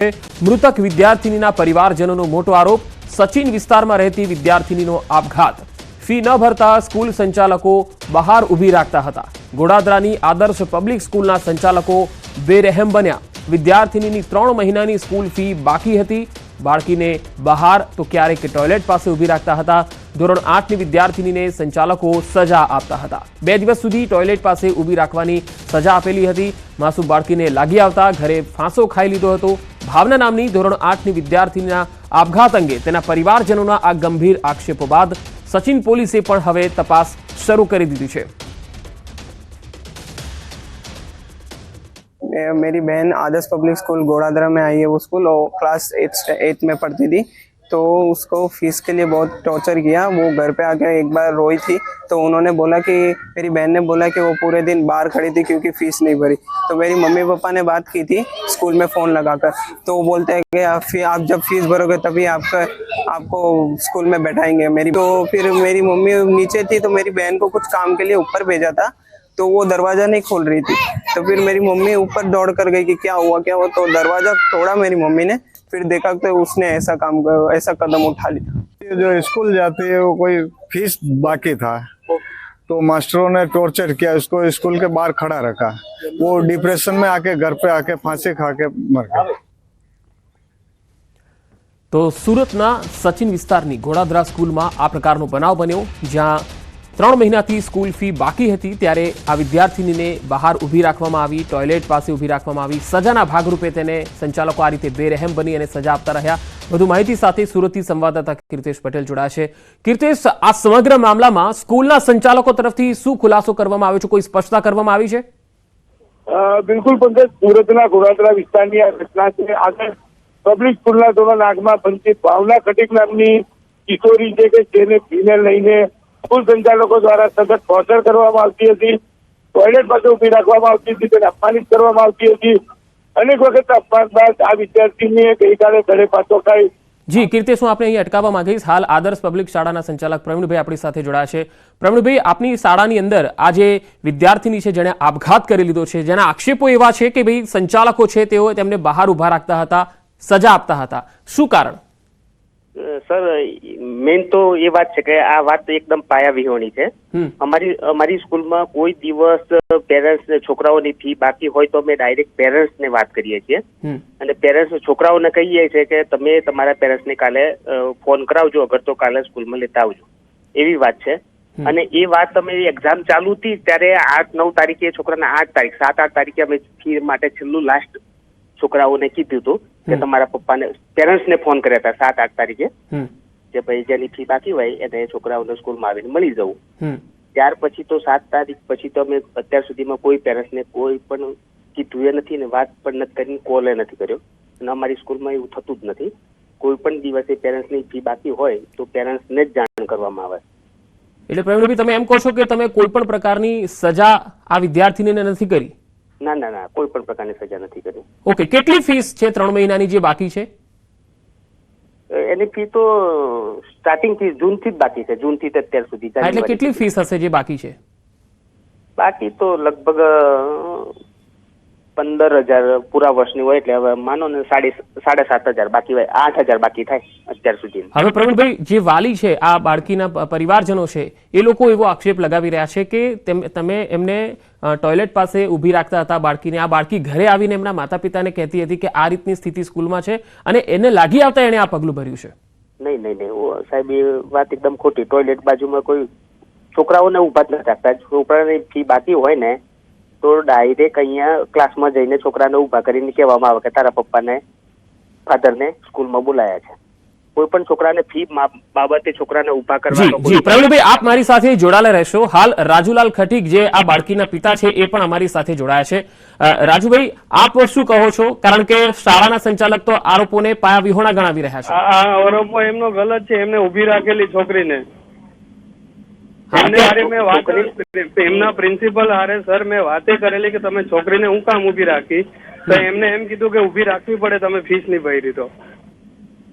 મૃતક વિદ્યાર્થીનીના પરિવારજનોનો મોટો આરોપ, સચિન વિસ્તારમાં રહેતી વિદ્યાર્થીનીનો આપઘાત, ફી ન ભરતા સ્કૂલ સંચાલકો બહાર ઊભી રાખતા હતા। ગોડાદરાની આદર્શ પબ્લિક સ્કૂલના સંચાલકો બેરહેમ બન્યા। વિદ્યાર્થીનીની 3 મહિનાની સ્કૂલ ફી બાકી હતી। બાળકીને બહાર તો ક્યારેક ટોયલેટ પાસે ઊભી રાખતા હતા। ધોરણ 8ની વિદ્યાર્થીનીને સંચાલકો સજા આપતા હતા। 2 દિવસ સુધી ટોયલેટ પાસે ઊભી રાખવાની સજા આપેલી હતી। માસૂમ બાળકીને લાગી આવતા ઘરે ફાંસો ખાઈ લીધો હતો। ભાવના નામની ધોરણ 8ની વિદ્યાર્થીનીના આપઘાત અંગે તેના પરિવારજનોના આ ગંભીર આક્ષેપો બાદ સચિન પોલીસે પણ હવે તપાસ શરૂ કરી દીધી છે। मेरी बहन आदर्श पब्लिक स्कूल गोड़ादरा में आई है। वो स्कूल क्लास 8 में पढ़ती थी, तो उसको फीस के लिए बहुत टॉर्चर किया। वो घर पे आके एक बार रोई थी, तो उन्होंने बोला कि मेरी बहन ने बोला कि वो पूरे दिन बाहर खड़ी थी क्योंकि फीस नहीं भरी। तो मेरी मम्मी पापा ने बात की थी स्कूल में फ़ोन लगाकर, तो वो बोलते हैं कि आप जब फीस भरोगे तभी आपको स्कूल में बैठाएंगे। तो फिर मेरी मम्मी नीचे थी, तो मेरी बहन को कुछ काम के लिए ऊपर भेजा था, तो वो दरवाजा नहीं खोल रही थी। तो फिर मेरी मम्मी ऊपर दौड़ कर गई कि क्या हुआ। तो दरवाजा तोड़ा मेरी मम्मी ने, फिर देखा तो उसने ऐसा कदम उठा लिया। जो स्कूल जाती है वो कोई फीस बाकी था, तो मास्टरों ने टॉर्चर किया, उसको स्कूल के बाहर खड़ा रखा। वो डिप्रेशन में आके घर पे आके फांसी खा के मर गया। तो सूरतना सचिन विસ્તારની ગોડાદરા સ્કૂલમાં આ પ્રકારનો બનાવ બન્યો, જ્યાં 3 મહિનાથી સ્કૂલ ફી બાકી હતી ત્યારે આ વિદ્યાર્થીનીને બહાર ઊભી રાખવામાં આવી, ટોયલેટ પાસે ઊભી રાખવામાં આવી। સજાના ભાગરૂપે તેને સંચાલકો આ રીતે બેરહેમ બની અને સજા આપતા રહ્યા। વધુ માહિતી સાથે સુરતથી સંવાદદાતા કીર્તેશ પટેલ જોડાયા છે। કીર્તેશ, આ સમગ્ર મામલામાં સ્કૂલના સંચાલકો તરફથી શું ખુલાસો કરવામાં આવ્યો છે? કોઈ સ્પષ્ટતા કરવામાં આવી છે? બિલકુલ પંકજ, સુરતના ગોડાદરા વિસ્તારની આ ઘટના છે। આગળ પબ્લિક સ્કૂલના ધોરણ 8માં ભણતી ભાવના ખટીક નામની કિશોરી છે કે જેને ફીને લઈને સ્કૂલ સંચાલકો દ્વારા સતત ટોર્ચર કરવામાં આવતી હતી, ટોયલેટ પાસે ઊભી રાખવામાં આવતી હતી, તેને અપમાનિત કરવામાં આવતી હતી। અનેક વખત અપમાન બાદ આ વિદ્યાર્થીને ગઈકાલે ઘરે પાછો ખાઈ। જી કીર્તેશ, હું આપણે અહીં અટકાવવા માંગીશ। હાલ આદર્શ પબ્લિક શાળાના સંચાલક પ્રવીણભાઈ આપણી સાથે જોડાયા છે। પ્રવીણભાઈ, આપની શાળાની અંદર આ જે વિદ્યાર્થીની છે જેણે આપઘાત કરી લીધો છે, જેના આક્ષેપો એવા છે કે ભાઈ સંચાલકો છે તેઓ તેમને બહાર ઊભા રાખતા હતા, સજા આપતા હતા, શું કારણ? સર, મેન તો એ વાત છે કે આ વાત એકદમ પાયા વિહોણી છે। અમારી સ્કૂલમાં કોઈ દિવસ પેરેન્ટ્સને છોકરાઓની ફી બાકી હોય તો અમે ડાયરેક્ટ પેરેન્ટ્સને વાત કરીએ છીએ અને પેરેન્ટ્સ છોકરાઓને કહીએ છીએ કે તમે તમારા પેરેન્ટ્સને કાલે ફોન કરાવજો, અગર તો કાલે સ્કૂલમાં લેતા આવજો, એવી વાત છે। અને એ વાત અમે એક્ઝામ ચાલુ હતી ત્યારે 8-9 તારીખે છોકરાને 7-8 તારીખે અમે ફી માટે છેલ્લું લાસ્ટ છોકરાઓને કીધું હતું કે તમારા પપ્પાને પેરેન્ટ્સને ફોન કર્યા હતા 7-8 તારીખે કે ભાઈ જેની ફી બાકી હોય એને છોકરાઓને સ્કૂલમાં આવીને મળી જવું। ત્યાર પછી તો 7 તારીખ પછી તો અમે અત્યાર સુધીમાં કોઈ પેરેન્ટ્સને કોઈ પણ કીધું એ નથી ને વાત પણ નથી કરી, કોલે નથી કર્યો અને અમારી સ્કૂલમાં એવું થતું જ નથી। કોઈ પણ દિવસે પેરેન્ટ્સની ફી બાકી હોય તો પેરેન્ટ્સને જ જાણ કરવામાં આવે। એટલે પ્રવીણભાઈ, તમે એમ કહો છો કે તમે કોઈ પણ પ્રકારની સજા આ વિદ્યાર્થીને નથી કરી? ના, કોઈ પણ પ્રકારની સજા નથી કરી। ઓકે, કેટલી ફીસ છે 3 મહિનાની જે બાકી છે? એની ફી તો સ્ટાર્ટિંગ ફી જૂનથી જ બાકી છે, જૂનથી અત્યાર સુધી। એટલે કેટલી ફીસ હશે જે બાકી છે? બાકી તો લગભગ 15,000 પૂરા વર્ષની હોય, એટલે હવે માનો ને 7,500 બાકી હોય, 8,000 બાકી થાય અત્યાર સુધી। હવે પ્રવીણભાઈ, જે વાલી છે આ બાળકીના પરિવારજનો છે એ લોકો એવો આક્ષેપ લગાવી રહ્યા છે કે તમે એમને ટોયલેટ પાસે ઊભી રાખતા હતા બાળકીને। આ બાળકી ઘરે આવીને એમના માતા પિતાને કહેતી હતી કે આ રીતની સ્થિતિ સ્કૂલમાં છે અને એને લાગી આવતા એને આ પગલું ભર્યું છે। નહીં સાહેબ, એ વાત એકદમ ખોટી। ટોયલેટ બાજુમાં કોઈ છોકરાઓને ઊભા જ નથી રાખતા। છોકરાની ફી બાકી હોય ને તો ડાયરેક્ટ અહીંયા ક્લાસમાં જઈને છોકરાને ઊભા કરીને કહેવામાં આવે કે તારા પપ્પાને ફાધરને સ્કૂલમાં બોલાયા છે। કોઈ પણ છોકરાને ફી બાબતે છોકરાને ઊભા કરવા। જી પ્રવીણભાઈ, આપ મારી સાથે જોડાયેલા રહેશો। હાલ રાજુલાલ ખટીક જે આ બાળકીના પિતા છે એ પણ અમારી સાથે જોડાયા છે। રાજુભાઈ, આપ શું કહો છો? કારણ કે શાળાના સંચાલક તો આરોપોને પાયા વિહોણા ગણાવી રહ્યા છે। આ આરોપો એમનો ગલત છે। એમને ઊભી રાખેલી છોકરીને એમના પ્રિન્સિપલ હારે સર મેં વાતે કરેલી કે તમે છોકરીને હું કામ ઊભી રાખી, તો એમને એમ કીધું કે ઊભી રાખવી પડે, તમે ફીસ નહીં ભરી। તો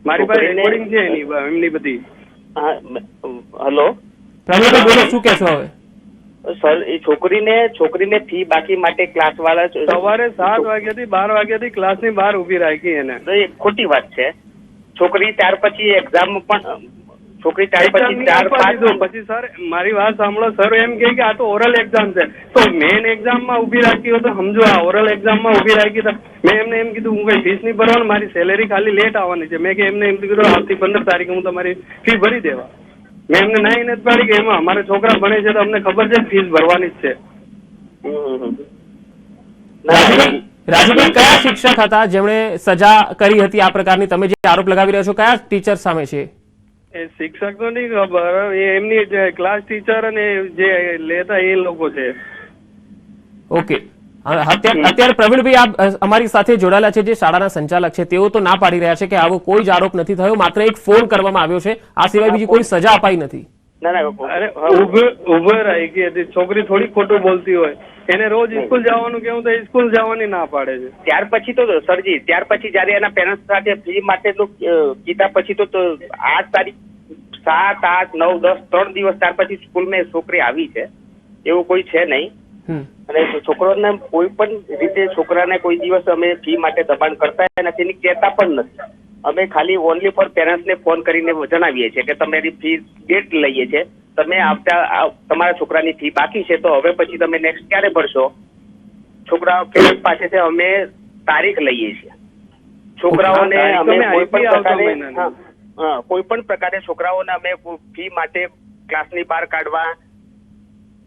મારી પાસે રેકોર્ડિંગ છે એમની બધી। હેલો પ્રવીણભાઈ, બોલો, શું કહેશો હવે? સર એ છોકરીને ફી બાકી માટે ક્લાસ વાળા સવારે 7 વાગ્યાથી 12 વાગ્યાથી ક્લાસની બહાર ઊભી રાખી એને. તો એ ખોટી વાત છે. છોકરી ત્યાર પછી એક્ઝામ પણ છોકરી ત્યાર પછી 4-5 પછી સર મારી વાત સાંભળો. સર એમ કહે કે આ તો ઓરલ એક્ઝામ છે, તો મેઇન એક્ઝામમાં ઊભી રાખી હોય તો સમજો. આ ઓરલ એક્ઝામમાં ઊભી રાખી તો મેં એમને એમ કીધું હું કઈ ફીસ નહીં ભરવાનું, મારી સેલેરી ખાલી લેટ આવવાની છે. મેં કે એમને એમ કીધું આવતી 15 તારીખે હું તમારી ફી ભરી દેવા. મેં એમને ના નથી પાડી કે એમાં અમારા છોકરા ભણે છે તો અમને ખબર છે ફીસ ભરવાની જ છે. રાજુભાઈ, કયા શિક્ષક હતા જેમણે સજા કરી હતી આ પ્રકારની? તમે જે આરોપ લગાવી રહ્યા છો કયા ટીચર સામે છે? એ શિક્ષક તો નહીં ખબર, એ એમની જે ક્લાસ ટીચર અને જે લેતા એ લોકો છે. ઓકે, અત્યારે પ્રવીણભાઈ આપ અમારી સાથે જોડાયેલા છે, જે શાળાના સંચાલક છે, તેઓ તો ના પાડી રહ્યા છે કે આવો કોઈ જ આરોપ નથી થયો, માત્ર એક ફોન કરવામાં આવ્યો છે, આ સિવાય બીજી કોઈ સજા અપાઈ નથી. અરે ઉભો રહી ગઈ હતી છોકરી, થોડી ખોટું બોલતી હોય. એને રોજ સ્કૂલ જવાનું કેવું તો સ્કૂલ જવાની ના પાડે છે. ત્યાર પછી તો સરજી ત્યાર પછી જયારે એના પેરેન્ટ્સ સાથે ફી માટે કીધા પછી તો 8 તારીખ 7, 8, 9, 10 3 દિવસ ત્યાર પછી સ્કૂલમાં છોકરી આવી છે, એવું કોઈ છે નહીં. અને છોકરોને કોઈ પણ રીતે છોકરાને કોઈ દિવસ અમે ફી માટે દબાણ કરતા નથી, એની કહેતા પણ નથી. અમે ખાલી ઓનલી ફોર પેરેન્ટ્સને ફોન કરીને જણાવીએ છીએ કે તમારી ફી ડેટ લઈએ છીએ, તમે આવતા તમારા છોકરાની ફી બાકી છે તો હવે પછી તમે નેક્સ્ટ ક્યારે ભરશો? છોકરા પેરેન્ટ્સ પાસેથી અમે તારીખ લઈએ છીએ. છોકરાઓને અમે કોઈ પણ પ્રકારે છોકરાઓને અમે ફી માટે ક્લાસની બહાર કાઢવા,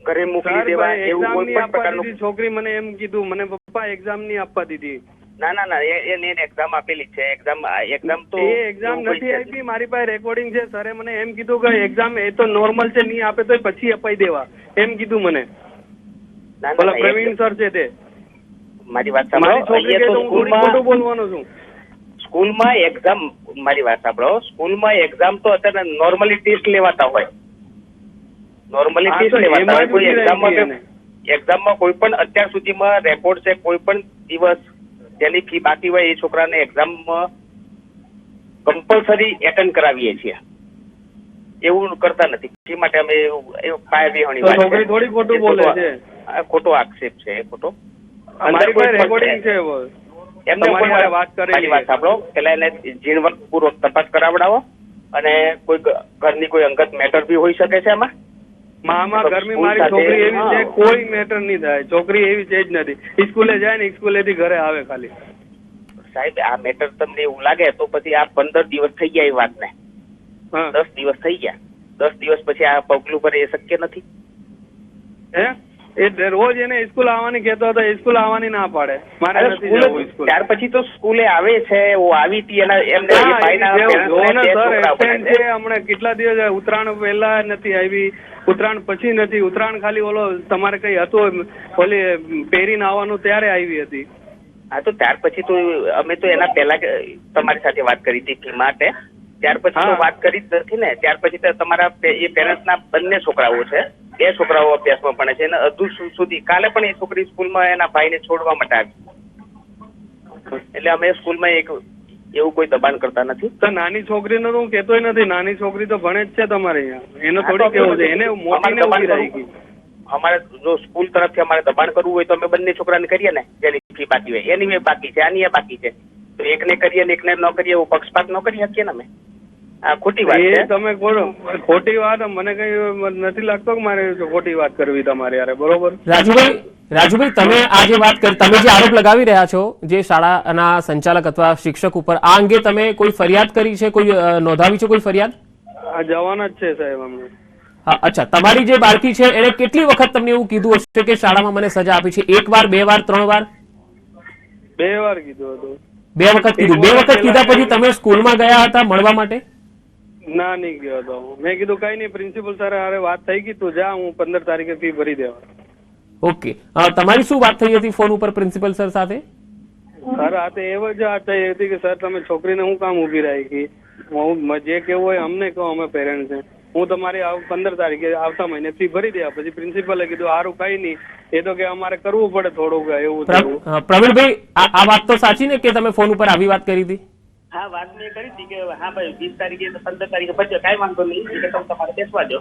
ઘરે મોકલી દેવા, એવું કોઈ પણ પ્રકારનું. છોકરી મને એમ કીધું, મને પપ્પા એક્ઝામ નહીં આપવા દીધી. ના એને એક્ઝામ આપેલી છે. એક્ઝામ તો એ એક્ઝામ નથી આપી. મારી પાસે રેકોર્ડિંગ છે. સરે મને એમ કીધું કે એક્ઝામ એ તો નોર્મલ છે, નહીં આપે તો પછી અપાઈ દેવા, એમ કીધું મને. બોલો પ્રવીણ સર છે તે. મારી વાત સાંભળો, બોલવાનું છું. સ્કૂલમાં એક્ઝામ, મારી વાત સાંભળો, સ્કૂલમાં એક્ઝામ તો અત્યારે નોર્મલી ટેસ્ટ લેવાતા હોય, નોર્મલી ટેસ્ટ લેવાતા હોય. કોઈ એક્ઝામમાં કોઈ પણ અત્યાર સુધીમાં રેકોર્ડ છે, કોઈ પણ દિવસ જેની ફી બાકી હોય એ છોકરાને એક્ઝામમાં કમ્પલસરી એટેન્ડ કરાવીએ છીએ. એવું કરતા નથી. ફી માટે અમે પાયા વિહોણી વાત છે. થોડી ખોટું બોલે છે. ખોટો આક્ષેપ છે એ ખોટો. અમારી પાસે રેકોર્ડિંગ છે. એમને વાત સાંભળો, પેલા એને ઝીણવટપૂર્વક તપાસ કરાવડાવો, અને કોઈ ઘરની કોઈ અંગત મેટર બી હોઈ શકે છે એમાં. મામા ઘરની મારી છોકરી એવી છે, કોઈ મેટર નહીં થાય. છોકરી એવી છે જ નથી. સ્કૂલે જાય ને સ્કૂલેથી ઘરે આવે ખાલી. સાહેબ આ મેટર તમને એવું લાગે તો પછી આ 15 દિવસ થઈ ગયા એ વાતને, 10 દિવસ થઈ ગયા. 10 દિવસ પછી આ પગલું ભરે એ શક્ય નથી. એ રોજ એને સ્કૂલ આવવાની કહેતો હતો, સ્કૂલ આવવાની ના પાડે. મારે નથી જવું સ્કૂલ. ત્યાર પછી તો સ્કૂલે આવે છે. ઓ આવી હતી એના એમને હમણાં કેટલા દિવસ ઉત્તરાયણ પહેલા નથી આવી, ઉત્તરાયણ પછી નથી. ઉત્તરાયણ ખાલી ઓલો તમારે કઈ હતું ઓલી પહેરીને આવવાનું ત્યારે આવી હતી. હા તો ત્યાર પછી તો અમે તો એના પહેલા તમારી સાથે વાત કરી હતી ફી માટે. ત્યાર પછી તો વાત કરી જ નથી ને. ત્યાર પછી તો તમારા એ પેરેન્ટ્સના બંને છોકરાઓ છે, 2 છોકરાઓ અભ્યાસમાં ભણે છે, અને હજુ સુધી કાલે પણ એ છોકરી સ્કૂલમાં એના ભાઈને છોડવા માટે આવી. એટલે અમે સ્કૂલમાં એવું કોઈ દબાણ કરતા નથી. તો નાની છોકરીને તો હું કહેતોય નથી. નાની છોકરી તો ભણે જ છે તમારે અહીંયા. એને થોડી કેવું છે, એને મોટીને ઊભી રહી ગઈ. અમારે જો સ્કૂલ તરફથી અમારે દબાણ કરવું હોય તો અમે બંને છોકરાને કરીએ ને, જેની ફી બાકી હોય. એની બાકી છે, આની બાકી છે, તો એકને કરીએ ને એકને ન કરીએ, એવું પક્ષપાત ન કરી શકીએ ને અમે. આ ખોટી વાત છે. તમે ખોટી વાત, મને કઈ નથી લાગતો કે મારે ખોટી વાત કરવી તમારે યાર. બરોબર રાજુભાઈ, તમે આ જે વાત કરી, તમે જે આરોપ લગાવી રહ્યા છો જે શાળાના સંચાલક અથવા શિક્ષક ઉપર, આ અંગે તમે કોઈ ફરિયાદ કરી છે, કોઈ નોંધાવી છે કોઈ ફરિયાદ? આ જવાના જ છે સાહેબ અમને. અચ્છા, તમારી જે બાળકી છે એને કેટલી વખત તમને એવું કીધું હશે કે શાળામાં મને સજા આપી છે? 1 વાર, 2 વાર, 3 વાર? 2 વાર કીધું હતું. 2 વખત કીધું. 2 વખત કીધા પછી તમે સ્કૂલમાં ગયા હતા મળવા માટે? ના, નહીં ગયો હતો. મેં કીધું કઈ નહીં, પ્રિન્સિપલ સર હારે વાત થઈ ગઈ, તું જા, હું 15 તારીખે ફી ભરી દેવા. ઓકે, તમારી શું વાત થઈ હતી ફોન ઉપર પ્રિન્સિપલ સર સાથે? સર આ તો એવો જ વાત થઈ હતી કે સર તમે છોકરીને હું કામ ઉભી રાખી, હું જે કેવું હોય અમને કહો, અમે પેરેન્ટ્સ છે. હું તમારી 15 તારીખે આવતા મહિને ફી ભરી દેવા. પછી પ્રિન્સિપલે કીધું સારું કઈ નહીં, એ તો કે અમારે કરવું પડે થોડુંક એવું. પ્રવીણભાઈ, આ વાત તો સાચી ને કે તમે ફોન ઉપર આવી વાત કરી હતી? હા, વાત મેં કરી હતી કે હા ભાઈ 20 તારીખે 15 તારીખે પછી કઈ વાંધો નહીં, તમે તમારે બેસવા દો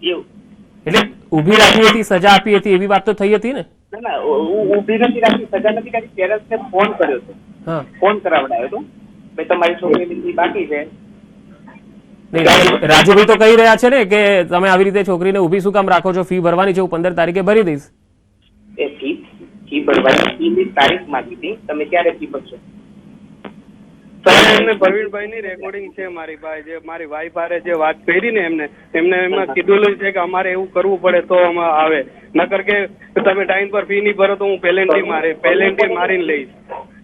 એવું. એટલે ઊભી રાખી હતી, સજા આપી હતી, એવી વાત તો થઈ હતી ને? ના ના ઊભી નથી રાખી, સજા નથી કરી. પેરેન્ટ્સને ફોન કર્યો હતો, હા, ફોન કરાવડાયો હતો, ભાઈ તમારી છોકરીની ફી બાકી છે. નહીં, રાજુભાઈ તો કહી રહ્યા છે ને કે તમે આવી રીતે છોકરીને ઊભી શું કામ રાખો છો, ફી ભરવાની છે, હું 15 તારીખે ભરી દઈશ. એ ફી ભરવાની, ફીની તારીખ માંગી હતી, તમે ક્યારે ફી ભરશો? સર એમને પ્રવીણભાઈની રેકોર્ડિંગ છે મારી પાસે, જે મારી વાઈફ હારે જે વાત કરી ને એમને એમાં કીધેલું છે કે અમારે એવું કરવું પડે તો અમે આવે, નકર કે તમે ટાઈમ પર ફી નહીં ભરો તો હું પેલેન્ટી મારીને લઈશ.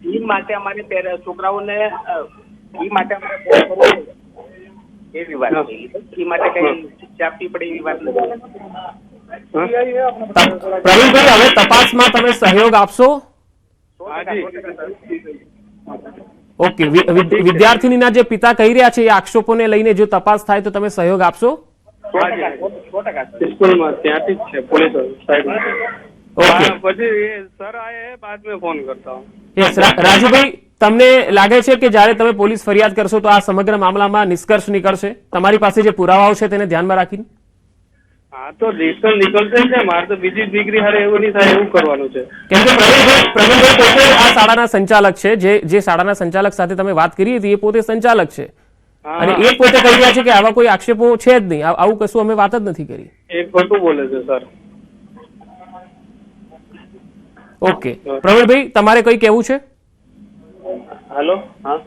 ફી માટે અમારે છોકરાઓને ફી માટે અમારે ફોન કરવો પડે એવી વાત થઈ. ફી માટે કઈ શિક્ષા આપવી પડે એવી વાત નથી. પ્રવીણભાઈ, હવે તપાસમાં તમે સહયોગ આપશો? ઓકે, વિદ્યાર્થીનીના જે પિતા કહી રહ્યા છે એ આક્ષેપોને લઈને જો તપાસ થાય તો તમે સહયોગ આપશો? 100% સ્કૂલમાં ત્યાંથી જ છે પોલીસ સાહેબ. ઓકે, પછી સર આए बाद में फोन करता हूँ. યસ, રાજુભાઈ, તમને લાગે છે કે જ્યારે તમે પોલીસ ફરિયાદ કરશો તો આ સમગ્ર મામલામાં નિષ્કર્ષ નીકળશે તમારી પાસે જે પુરાવાઓ છે તેને ધ્યાનમાં રાખીને? હા તો ડિસ્ટન્સ નીકળશે છે, મારે તો બીજી ડિગ્રી હારે એવું નહીં થાય એવું કરવાનું છે. કેમ કે પ્રવીણભાઈ પોતે આ શાળાના સંચાલક છે, જે શાળાના સંચાલક સાથે તમે વાત કરી હતી એ પોતે સંચાલક છે અને એ પોતે કહી રહ્યા છે કે આવા કોઈ આક્ષેપો છે જ નહીં, આવું કશું અમે વાત જ નથી કરી. એક ખોટું બોલે છે સર. ઓકે, પ્રવીણભાઈ, તમારે કઈ કહેવું છે? હેલો, હા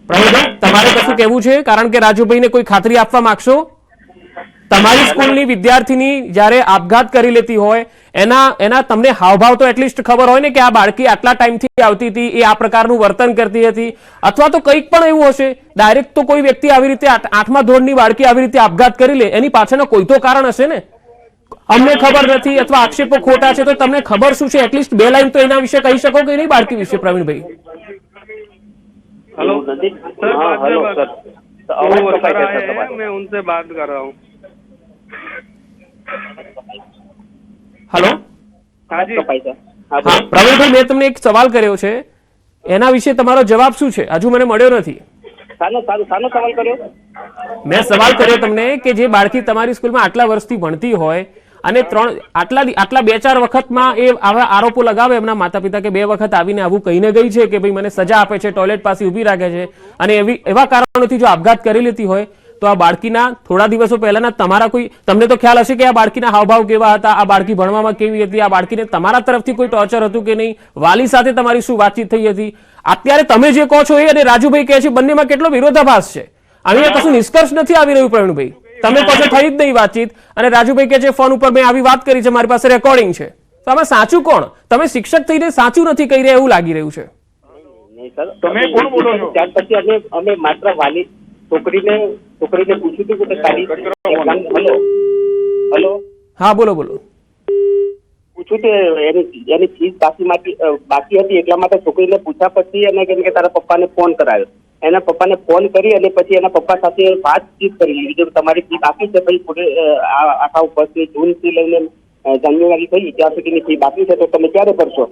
પ્રવીણભાઈ, તમારે કશું કહેવું છે? કારણ કે રાજુભાઈને કોઈ ખાતરી આપવા માંગશો? તમારી સ્કૂલની વિદ્યાર્થીની જ્યારે આપઘાત કરી લેતી હોય એના તમને હાવભાવ તો એટલીસ્ટ ખબર હોય ને કે આ બાળકી આટલા ટાઈમથી આવતી હતી, એ આ પ્રકારનું વર્તન કરતી હતી, અથવા તો કંઈક પણ એવું હશે. ડાયરેક્ટ તો કોઈ વ્યક્તિ આવી રીતે 8મા ધોરણની બાળકી આવી રીતે આપઘાત કરી લે, એની પાછળનો કોઈ તો કારણ હશે ને. અમને ખબર નથી અથવા આક્ષેપો ખોટા છે તો તમને ખબર શું છે? એટલીસ્ટ 2 લાઈન તો એના વિશે કહી શકો કે નહીં બાળકી વિશે? પ્રવીણભાઈ, हेलो सर, हाँ हेलो सर, वो सर आए हैं, मैं उनसे बात कर रहा हूँ. હેલો, हाँ जी. હા પ્રવીણભાઈ, મેં તમને એક સવાલ કર્યો છે, એના વિશે તમારો જવાબ શું છે? હજુ મને મળ્યો નથી. શાનો સવાલ કર્યો? મેં સવાલ કર્યો તમને કે જે બાળકી તમારી સ્કૂલમાં આટલા વર્ષથી ભણતી હોય અને આટલા 2-4 વખતમાં એ આવા આરોપો લગાવે એમના માતા પિતા કે 2 વખત આવીને આવું કહીને ગઈ છે કે ભાઈ મને સજા આપે છે, ટોયલેટ પાસે ઊભી રાખે છે, અને એવા કારણોથી જો આપઘાત કરી લેતી હોય તો આ બાળકીના થોડા દિવસો પહેલાના તમને તો ખ્યાલ હશે કે આ બાળકીના હાવભાવ કેવા હતા, આ બાળકી ભણવામાં કેવી હતી, આ બાળકીને તમારા તરફથી કોઈ ટોર્ચર હતું કે નહીં, વાલી સાથે તમારી શું વાતચીત થઈ હતી? અત્યારે તમે જે કહો છો એ અને રાજુભાઈ કહે છે બંનેમાં કેટલો વિરોધાભાસ છે. અહીંયા કશું નિષ્કર્ષ નથી આવી રહ્યું. પ્રવીણભાઈ, તમે કહો છો થઈ જ નહીં વાતચીત અને રાજુભાઈ કહે છે ફોન ઉપર મેં આવી વાત કરી છે, મારી પાસે રેકોર્ડિંગ છે. તો આમાં સાચું કોણ? તમે શિક્ષક થઈને સાચું નથી કહી રહ્યા એવું લાગી રહ્યું છે. તમે કોણ બોલો છો? ત્યાર પછી અમે માત્ર વાલી છોકરીને પૂછ્યું હતું કે તારી હેલો, હા બોલો. પૂછ્યું કે એની ફીસ બાકી હતી એટલા માટે છોકરીને પૂછ્યા પછી એને કેમ કે તારા પપ્પાને ફોન કરાયો. એના પપ્પાને ફોન કરી અને પછી એના પપ્પા સાથે વાતચીત કરી લીધી કે તમારી ફી બાકી છે ભાઈ, આખા વર્ષની જૂનથી લઈને જાન્યુઆરી થઈ ત્યાં સુધીની ફી બાકી છે તો તમે ક્યારે ભરશો?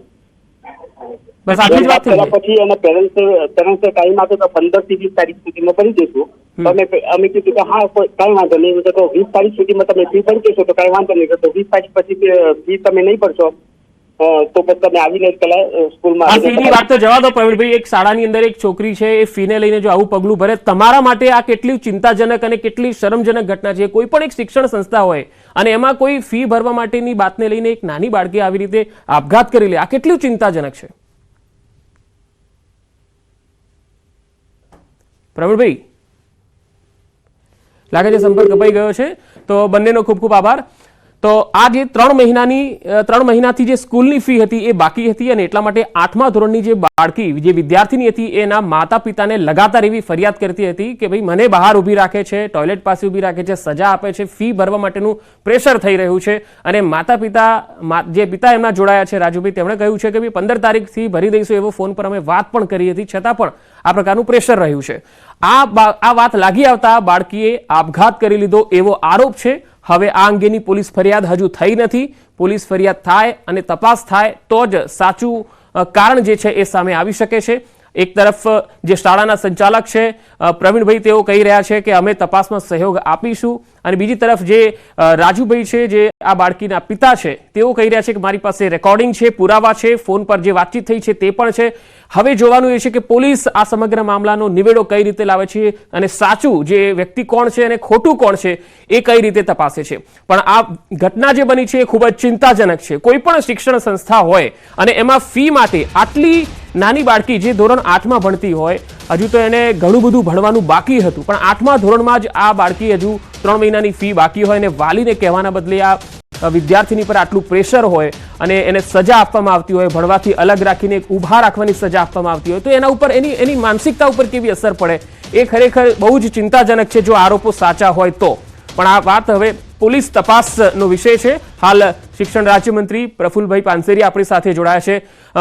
બસ આટલી જ વાત થઈ. પછી એના પેરેન્ટ્સે ટાઈમ આપ્યો તો 15 થી 20 તારીખ સુધીમાં ભરી દઈશું. અમે કીધું કે હા કઈ વાંધો નહીં, તો 20 તારીખ સુધીમાં તમે ફી ભરી દેશો તો કઈ વાંધો નહીં, તો 20 તારીખ પછી ફી તમે નહીં ભરશો તો પછી તમે આવીને સ્કૂલમાં. આ ફીની વાત તો જવા દો પ્રવીણભાઈ, એક શાળાની અંદર એક છોકરી છે એ ફીને લઈને જો આવું પગલું ભરે, તમારા માટે આ કેટલી ચિંતાજનક અને કેટલી શરમજનક ઘટના છે. કોઈ પણ એક શિક્ષણ સંસ્થા હોય અને એમાં કોઈ ફી ભરવા માટેની બાતને લઈને એક નાની બાળકી આવી રીતે આપઘાત કરી લે, આ કેટલું ચિંતાજનક છે. પ્રવીણભાઈ, લાગે છે સંપર્ક કપાઈ ગયો છે, તો બંનેનો ખૂબ ખૂબ આભાર. તો આ જે 3 મહિનાથી જે સ્કૂલની ફી હતી એ બાકી હતી અને એટલા માટે 8મા ધોરણની જે બાળકી જે વિદ્યાર્થીની હતી એના માતા પિતાને લગાતાર એવી ફરિયાદ કરતી હતી કે ભાઈ મને બહાર ઊભી રાખે છે, ટોયલેટ પાસે ઊભી રાખે છે, સજા આપે છે, ફી ભરવા માટેનું પ્રેશર થઈ રહ્યું છે. અને માતા પિતા જે પિતા એમના જોડાયા છે રાજુભાઈ, તેમણે કહ્યું છે કે ભાઈ 15 તારીખથી ભરી દઈશું એવો ફોન પર અમે વાત પણ કરી હતી, છતાં પણ આ પ્રકારનું પ્રેશર રહ્યું છે. આ વાત લાગી આવતા બાળકીએ આપઘાત કરી લીધો એવો આરોપ છે. હવે આ અંગેની પોલીસ ફરિયાદ હજુ થઈ નથી. પોલીસ ફરિયાદ થાય અને તપાસ થાય તો જ સાચું કારણ જે છે એ સામે આવી શકે છે. એક તરફ જે શાળાના સંચાલક છે પ્રવીણભાઈ, તેઓ કહી રહ્યા છે કે અમે તપાસમાં સહયોગ આપીશું, અને બીજી તરફ જે રાજુભાઈ છે, જે આ બાળકીના પિતા છે, તેઓ કહી રહ્યા છે કે મારી પાસે રેકોર્ડિંગ છે, પુરાવા છે, ફોન પર જે વાતચીત થઈ છે તે પણ છે. હવે જોવાનું એ છે કે પોલીસ આ સમગ્ર મામલાનો નિવેડો કઈ રીતે લાવે છે અને સાચું જે વ્યક્તિ કોણ છે અને ખોટું કોણ છે એ કઈ રીતે તપાસે છે. પણ આ ઘટના જે બની છે એ ખૂબ જ ચિંતાજનક છે. કોઈ પણ શિક્ષણ સંસ્થા હોય અને એમાં ફી માટે આટલી નાની બાળકી જે ધોરણ 8માં ભણતી હોય, હજુ તો એને ઘણું બધું ભણવાનું બાકી હતું, પણ 8મા ધોરણમાં જ આ બાળકી હજુ 3 મહિનાની ફી બાકી હોય અને વાલીને કહેવાના બદલે આ વિદ્યાર્થીની પર આટલું પ્રેશર હોય અને એને સજા આપવામાં આવતી હોય, ભણવાથી અલગ રાખીને ઊભા રાખવાની સજા આપવામાં આવતી હોય, તો એના ઉપર એની માનસિકતા ઉપર કેવી અસર પડે એ ખરેખર બહુ જ ચિંતાજનક છે, જો આરોપો સાચા હોય તો. પણ આ વાત હવે પોલીસ તપાસનો વિષય છે. હાલ શિક્ષણ રાજ્યમંત્રી પ્રફુલભાઈ પાનસેરી આપણી સાથે જોડાયા છે.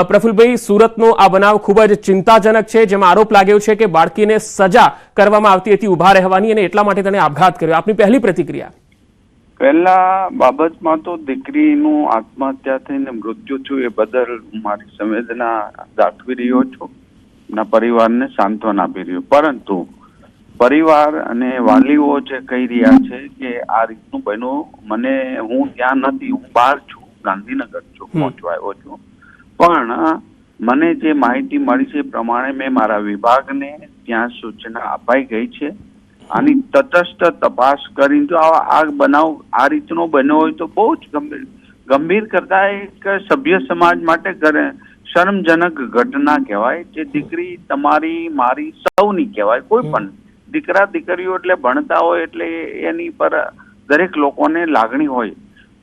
પ્રફુલભાઈ, સુરતનો આ બનાવ ખૂબ જ ચિંતાજનક છે, જેમાં આરોપ લાગ્યો છે કે બાળકીને સજા કરવામાં આવતી હતી ઊભા રહેવાની, અને એટલા માટે તેણે આપઘાત કર્યો. આપની પહેલી પ્રતિક્રિયા? પહેલા બાબતમાં તો દીકરીનું આત્મહત્યા થઈને મૃત્યુ થયું એ બદલ મારી સંવેદના દાખવી રહ્યો છું, એના પરિવારને સાંત્વના આપી રહ્યો. પરંતુ પરિવાર અને વાલીઓ જે કહી રહ્યા છે કે આ રીતનું બન્યું, હું ત્યાં નથી, હું બહાર છું, ગાંધીનગર છું, પહોંચવા આવ્યો છું, પણ મને જે માહિતી મળી છે એ પ્રમાણે મેં મારા વિભાગને ત્યાં સૂચના અપાઈ ગઈ છે. આની તટસ્થ તપાસ કરી, જો આ બનાવ આ રીતનો બન્યો હોય તો બહુ જ ગંભીર કરતા એક સભ્ય સમાજ માટે શરમજનક ઘટના કહેવાય. જે દીકરી તમારી, મારી, સૌની કહેવાય. કોઈ પણ દીકરા દીકરીઓ એટલે ભણતા હોય એટલે એની પર દરેક લોકોને લાગણી હોય,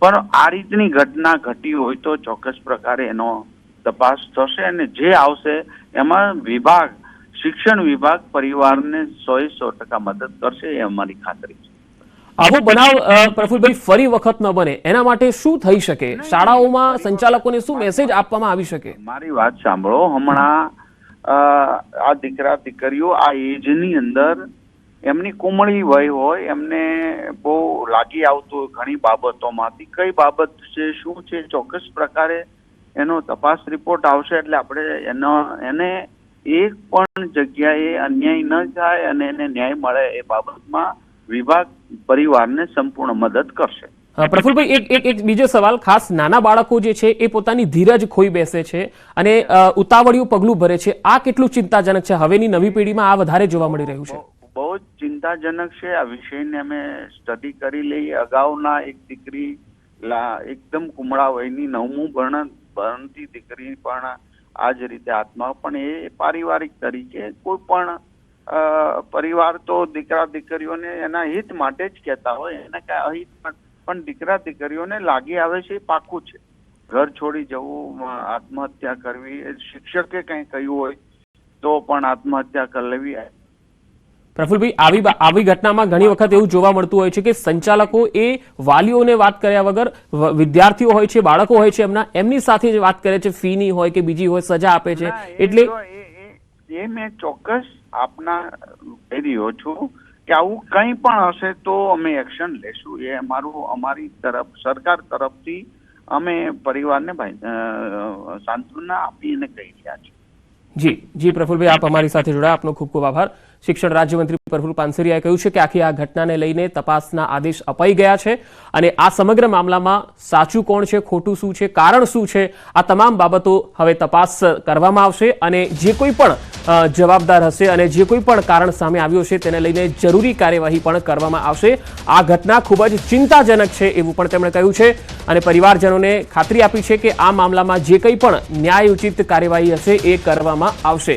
પણ આ રીતની ઘટના ઘટી હોય તો ચોક્કસ પ્રકારે એનો તપાસ થશે, અને જે આવશે એમાં શિક્ષણ વિભાગ પરિવારને 100% મદદ કરશે, એ અમારી ખાતરી છે. આવો બનાવ પ્રફુલભાઈ ફરી વખત ન બને એના માટે શું થઈ શકે? શાળાઓમાં સંચાલકોને શું મેસેજ આપવામાં આવી શકે? મારી વાત સાંભળો. હમણાં આ દીકરા દીકરીઓ આ એજની અંદર એમની કુમળી વય હોય, એમને બહુ લાગી આવતું હોય ઘણી બાબતોમાંથી. કઈ બાબત છે, શું છે, ચોક્કસ પ્રકારે એનો તપાસ રિપોર્ટ આવશે, એટલે આપણે એને એક પણ જગ્યાએ અન્યાય ન થાય અને એને ન્યાય મળે એ બાબતમાં વિભાગ પરિવારને સંપૂર્ણ મદદ કરશે. પ્રફુલભાઈ, એક બીજો સવાલ, ખાસ નાના બાળકો જે છે એ પોતાની ધીરજ ખોઈ બેસે છે અને ઉતાવળિયું પગલું ભરે છે. આ કેટલું ચિંતાજનક છે? હવેની નવી પેઢીમાં આ વધારે જોવા મળી રહ્યું છે. બહુ જ ચિંતાજનક છે. આ વિષયને અમે સ્ટડી કરી લઈએ. અગાઉના એક દીકરી એકદમ કુમળા વયની 9મું ભણતી દીકરી પણ આ જ રીતે આત્મા, પણ એ પારિવારિક તરીકે કોઈ પણ પરિવાર તો દીકરા દીકરીઓને એના હિત માટે જ કહેતા હોય, એને કાંઈ અહિત પણ દીકરા દીકરીઓને લાગી આવે છે એ પાક્કું છે. ઘર છોડી જવું, આત્મહત્યા કરવી, શિક્ષકે કંઈ કહ્યું હોય તો પણ આત્મહત્યા કરી લેવી. પ્રફુલભાઈ, આવી ઘટનામાં ઘણી વખત એવું જોવા મળતું હોય છે કે સંચાલકો એ વાલીઓને વાત કર્યા વગર, વિદ્યાર્થીઓ હોય છે, બાળકો હોય છે, એમની સાથે જ વાત કરે છે, ફીની હોય કે બીજી હોય, સજા આપે છે. એટલે એ મેં ચોક્કસ આપના કહી રહ્યો છું કે આવું કંઈ પણ હશે તો અમે એક્શન લેશું. એ અમારી તરફ, સરકાર તરફથી અમે પરિવારને સાંત્વના આપીને કહી રહ્યા છીએ. જી પ્રફુલભાઈ, આપ અમારી સાથે જોડાયા, આપનો ખૂબ ખૂબ આભાર. શિક્ષણ રાજ્યમંત્રી પ્રફુલ પાનસેરીયાએ કહ્યું છે કે આખી આ ઘટનાને લઈને તપાસના આદેશ અપાઈ ગયા છે, અને આ સમગ્ર મામલામાં સાચું કોણ છે, ખોટું શું છે, કારણ શું છે, આ તમામ બાબતો હવે તપાસ કરવામાં આવશે, અને જે કોઈ પણ જવાબદાર હશે અને જે કોઈ પણ કારણ સામે આવ્યું હશે તેને લઈને જરૂરી કાર્યવાહી પણ કરવામાં આવશે. આ ઘટના ખૂબ જ ચિંતાજનક છે એવું પણ તેમણે કહ્યું છે, અને પરિવારજનોને ખાતરી આપી છે કે આ મામલામાં જે કંઈ પણ ન્યાયોચિત કાર્યવાહી હશે એ કરવામાં આવશે.